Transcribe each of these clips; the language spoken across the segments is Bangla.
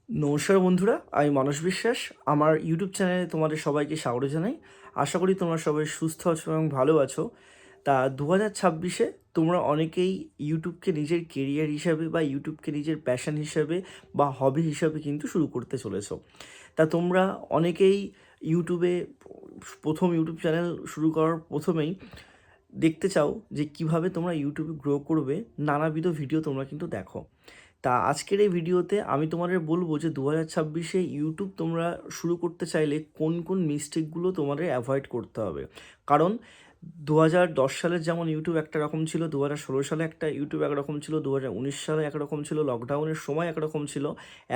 নমস্কার বন্ধুরা, আমি মানস বিশ্বাস। আমার ইউটিউব চ্যানেলে তোমাদের সবাইকে স্বাগত জানাই। আশা করি তোমরা সবাই সুস্থ আছো এবং ভালো আছো। তা 2026-এ তোমরা অনেকেই ইউটিউবকে নিজের কেরিয়ার হিসাবে বা ইউটিউবকে নিজের প্যাশন হিসাবে বা হবি হিসাবে কিন্তু শুরু করতে চলেছো। তা তোমরা অনেকেই ইউটিউবে প্রথম ইউটিউব চ্যানেল শুরু করার প্রথমেই দেখতে চাও যে কিভাবে তোমরা ইউটিউবে গ্রো করবে। নানাবিধ ভিডিও তোমরা কিন্তু দেখো। তা আজকের এই ভিডিওতে আমি তোমাদের বলবো যে 2026-এ ইউটিউব তোমরা শুরু করতে চাইলে কোন কোন মিস্টেকগুলো তোমাদের অ্যাভয়েড করতে হবে। কারণ 2010 সালের যেমন ইউটিউব একটা রকম ছিল, 2016 সালে একটা ইউটিউব একরকম ছিল, 2019 সালে একরকম ছিল, লকডাউনের সময় একরকম ছিল।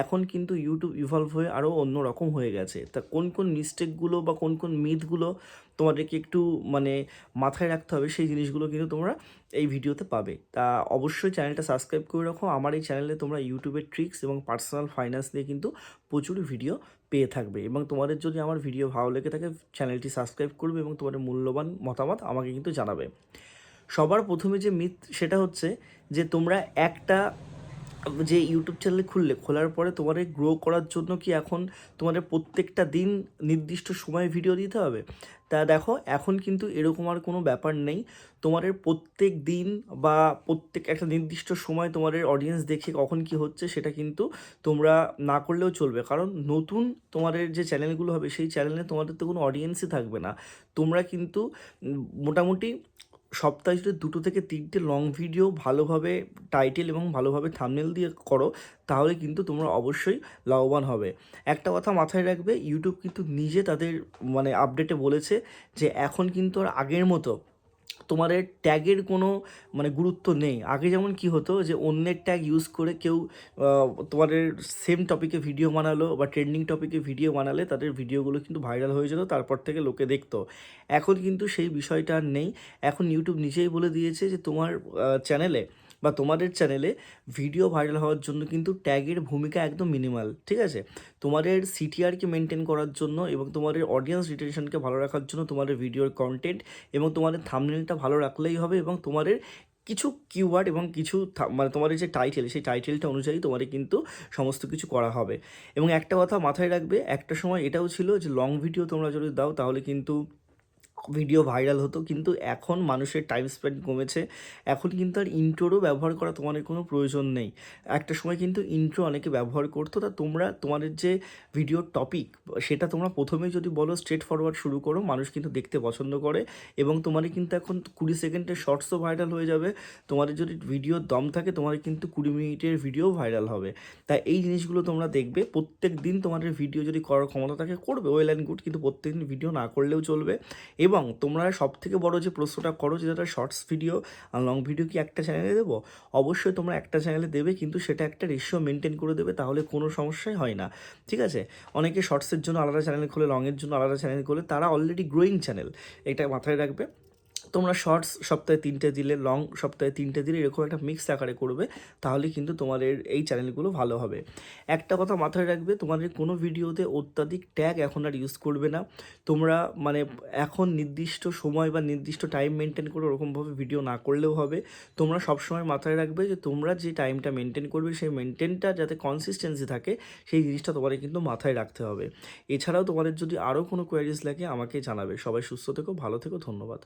এখন কিন্তু ইউটিউব ইভলভ হয়ে আরও অন্য রকম হয়ে গেছে। তা কোন কোন মিস্টেকগুলো বা কোন কোন মিথগুলো তোমাদেরকে একটু মানে মাথায় রাখতে হবে, সেই জিনিসগুলো কিন্তু তোমরা এই ভিডিওতে পাবে। তা অবশ্যই চ্যানেলটা সাবস্ক্রাইব করে রাখো। আমার এই চ্যানেলে তোমরা ইউটিউবের ট্রিক্স এবং পার্সোনাল ফাইন্যান্স নিয়ে কিন্তু প্রচুর ভিডিও পেয়ে থাকবে। এবং তোমাদের যদি আমার ভিডিও ভালো লেগে থাকে, চ্যানেলটি সাবস্ক্রাইব করবে এবং তোমাদের মূল্যবান মতামত আমাকে কিন্তু জানাবে। সবার প্রথমে যে মিথ সেটা হচ্ছে যে তোমরা একটা যে ইউটিউব চ্যানেল খোলার পরে তোমাদের গ্রো করার জন্য কি এখন তোমাদের প্রত্যেকটা দিন নির্দিষ্ট সময়ে ভিডিও দিতে হবে। তা দেখো, এখন কিন্তু এরকম আর কোনো ব্যাপার নেই। তোমাদের প্রত্যেক দিন বা প্রত্যেক একটা নির্দিষ্ট সময় তোমাদের অডিয়েন্স দেখে কখন কি হচ্ছে সেটা কিন্তু তোমরা না করলেও চলবে। কারণ নতুন তোমাদের যে চ্যানেলগুলো হবে সেই চ্যানেলে তোমাদের তো কোনো অডিয়েন্সই থাকবে না। তোমরা কিন্তু মোটামুটি সপ্তাহে যদি 2 থেকে 3টে লং ভিডিও ভালোভাবে টাইটেল এবং ভালোভাবে থাম্বনেল দিয়ে করো, তাহলে কিন্তু তোমরা অবশ্যই লাভবান হবে। একটা কথা মাথায় রাখবে, ইউটিউব কিন্তু নিজে তাদের আপডেটে বলেছে যে এখন কিন্তু আর আগের মতো তোমাদের ট্যাগের কোনো গুরুত্ব নেই। আগে যেমন কি হতো যে অন্যের ট্যাগ ইউজ করে কেউ তোমাদের সেম টপিকে ভিডিও বানালো বা ট্রেন্ডিং টপিকে ভিডিও বানালে তাদের ভিডিওগুলো কিন্তু ভাইরাল হয়ে যেত, তারপর থেকে লোকে দেখতো। এখন কিন্তু সেই বিষয়টা আর নেই। এখন ইউটিউব নিজেই বলে দিয়েছে যে তোমার চ্যানেলে বা তোমাদের চ্যানেলে ভিডিও ভাইরাল হওয়ার জন্য কিন্তু ট্যাগের ভূমিকা একদম মিনিমাল। ঠিক আছে? তোমাদের সিটিআরকে মেনটেন করার জন্য এবং তোমাদের অডিয়েন্স রিটেনশনকে ভালো রাখার জন্য তোমাদের ভিডিওর কন্টেন্ট এবং তোমাদের থাম্বনেলটা ভালো রাখলেই হবে। এবং তোমাদের কিছু কিওয়ার্ড এবং কিছু তোমাদের যে টাইটেল, সেই টাইটেলটা অনুযায়ী তোমাদের কিন্তু সমস্ত কিছু করা হবে। এবং একটা কথা মাথায় রাখবে, একটা সময় এটাও ছিল যে লং ভিডিও তোমরা যদি দাও তাহলে কিন্তু ভিডিও ভাইরাল হতো, কিন্তু এখন মানুষের টাইম স্পেন্ড কমেছে। এখন কিন্তু আর ইন্ট্রোরও ব্যবহার করা তোমাদের কোনো প্রয়োজন নেই। একটা সময় কিন্তু ইন্ট্রো অনেকে ব্যবহার করতো। তা তোমরা তোমাদের যে ভিডিওর টপিক সেটা তোমরা প্রথমেই যদি বলো স্ট্রেট ফরওয়ার্ড শুরু করো, মানুষ কিন্তু দেখতে পছন্দ করে। এবং তোমাদের কিন্তু এখন 20 সেকেন্ডের শর্টসও ভাইরাল হয়ে যাবে। তোমাদের যদি ভিডিওর দম থাকে তোমাদের কিন্তু 20 মিনিটের ভিডিও ভাইরাল হবে। তাই এই জিনিসগুলো তোমরা দেখবে। প্রত্যেক দিন তোমাদের ভিডিও যদি করার ক্ষমতা থাকে করবে, ওয়েল অ্যান্ড গুড, কিন্তু প্রত্যেক দিন ভিডিও না করলেও চলবে। এবং তোমরা সবথেকে বড় যে প্রশ্নটা করো যে দাদা শর্টস ভিডিও আর লং ভিডিও কি একটা চ্যানেলে দেবো? অবশ্যই তোমরা একটা চ্যানেলে দেবে, কিন্তু সেটা একটা রেশিও মেনটেন করে দেবে, তাহলে কোনো সমস্যাই হয় না। ঠিক আছে? অনেকে শর্টসের জন্য আলাদা চ্যানেল খোলে, লংয়ের জন্য আলাদা চ্যানেল খোলে, তারা অলরেডি গ্রোয়িং চ্যানেল। এটা মাথায় রাখবে। তোমরা শর্টস সপ্তাহে 3টে দিলে, লং সপ্তাহে 3টে দিলে, এরকম একটা মিক্স আকারে করবে, তাহলে কিন্তু তোমাদের এই চ্যানেলগুলো ভালো হবে। একটা কথা মাথায় রাখবে, তোমাদের কোনো ভিডিওতে অত্যাধিক ট্যাগ এখন আর ইউজ করবে না। তোমরা এখন নির্দিষ্ট সময় বা নির্দিষ্ট টাইম মেনটেন করে ওরকমভাবে ভিডিও না করলেও হবে। তোমরা সবসময় মাথায় রাখবে যে তোমরা যে টাইমটা মেনটেন করবে সেই মেনটেনটা যাতে কনসিস্টেন্সি থাকে, সেই জিনিসটা তোমাদের কিন্তু মাথায় রাখতে হবে। এছাড়াও তোমাদের যদি আরও কোনো কোয়ারিজ লাগে আমাকে জানাবে। সবাই সুস্থ থেকো, ভালো থেকো, ধন্যবাদ।